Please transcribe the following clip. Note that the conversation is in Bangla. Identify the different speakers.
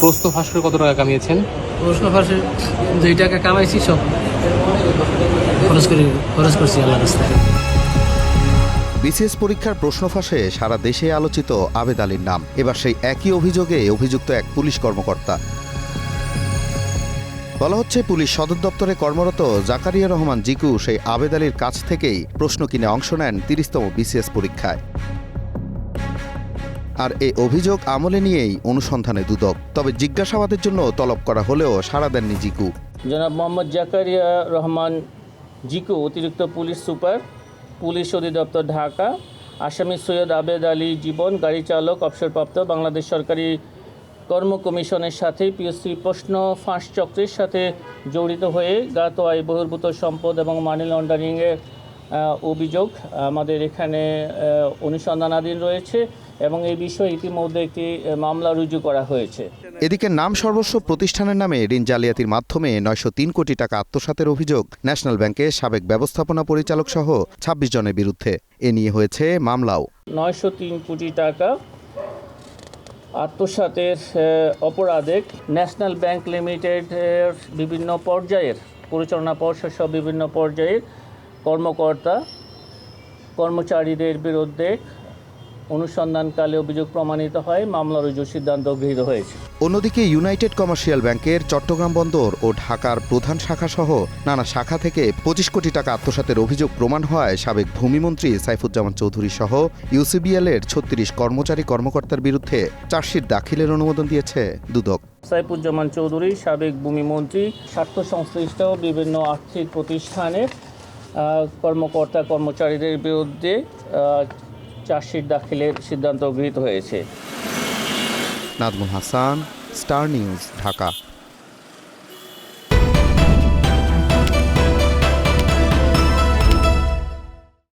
Speaker 1: প্রশ্ন ফাঁস করে কত টাকা কামিয়েছেন?
Speaker 2: প্রশ্ন ফাঁসে 2 টাকা কামাইছি, সব খরচ করছি আল্লাহ রাস্তায়।
Speaker 3: বিসিএস পরীক্ষার প্রশ্ন ফাঁসে সারা দেশে আলোচিত আবেদ আলীর নাম। এবার সেই একই অভিযোগে অভিযুক্ত এক পুলিশ কর্মকর্তা। বলা হচ্ছে, পুলিশ সদর দপ্তরে কর্মরত জাকারিয়া রহমান জিকু সেই আবেদ আলীর কাছ থেকেই প্রশ্ন কিনে অংশ নেন 30তম বিসিএস পরীক্ষায়। আর এই অভিযোগ আমলে নিয়েই অনুসন্ধানে দুদক। তবে জিজ্ঞাসাবাদের জন্য তলব করা হলেও সাড়া দেননি জিকু।
Speaker 4: জনাব মোহাম্মদ জাকারিয়া রহমান জিকু, অতিরিক্ত পুলিশ সুপার, পুলিশ অধিদপ্তর, ঢাকা। আসামি সৈয়দ আবেদ আলী জীবন, গাড়ি চালক, অবসরপ্রাপ্ত, বাংলাদেশ সরকারি কর্ম কমিশনের সাথে পিএসসি প্রশ্ন ফাঁস চক্রের সাথে জড়িত হয়ে জ্ঞাত আয় বহির্ভূত সম্পদ এবং মানি লন্ডারিংয়ের অভিযোগ আমাদের এখানে অনুসন্ধানাধীন রয়েছে এবং এই বিষয়ে ইতিমধ্যে একটি মামলা রুজু করা হয়েছে।
Speaker 3: এদিকে নাম সর্বস্ব প্রতিষ্ঠানের নামে ঋণ জালিয়াতির মাধ্যমে 903 কোটি টাকা আত্মসাতের অভিযোগ ন্যাশনাল ব্যাংকের সাবেক ব্যবস্থাপনা পরিচালক সহ 26 জনের বিরুদ্ধে। এ নিয়ে হয়েছে মামলাও।
Speaker 4: 903 কোটি টাকা আত্মসাতের অপরাধে ন্যাশনাল ব্যাংক লিমিটেডের বিভিন্ন পর্যায়ের পরিচালনা পর্ষদ সহ বিভিন্ন পর্যায়ের কর্মকর্তা কর্মচারীদের বিরুদ্ধে অনুসন্ধানকালে অভিযোগ প্রমাণিত হয়, মামলা রুজুর সিদ্ধান্ত গৃহীত হয়েছে।
Speaker 3: অন্যদিকে ইউনাইটেড কমার্শিয়াল ব্যাংকের চট্টগ্রাম বন্দর ও ঢাকার প্রধান শাখা সহ নানা শাখা থেকে 25 কোটি টাকা আত্মসাতের অভিযোগ প্রমাণ হয় সাবেক ভূমিমন্ত্রী সাইফুজ্জামান চৌধুরী সহ ইউসিবিএল এর 36 কর্মচারী কর্মকর্তার বিরুদ্ধে চার্জশিট দাখিলের অনুমোদন দিয়েছে দুদক।
Speaker 4: সাইফুজ্জামান চৌধুরী, সাবেক ভূমিমন্ত্রী, স্বার্থ সংশ্লিষ্ট বিভিন্ন আর্থিক প্রতিষ্ঠানের কর্মকর্তা কর্মচারীদের বিরুদ্ধে চার্জশিট দাখিলের সিদ্ধান্ত গৃহীত হয়েছে।
Speaker 3: Nazmul Hasan, star news, Dhaka.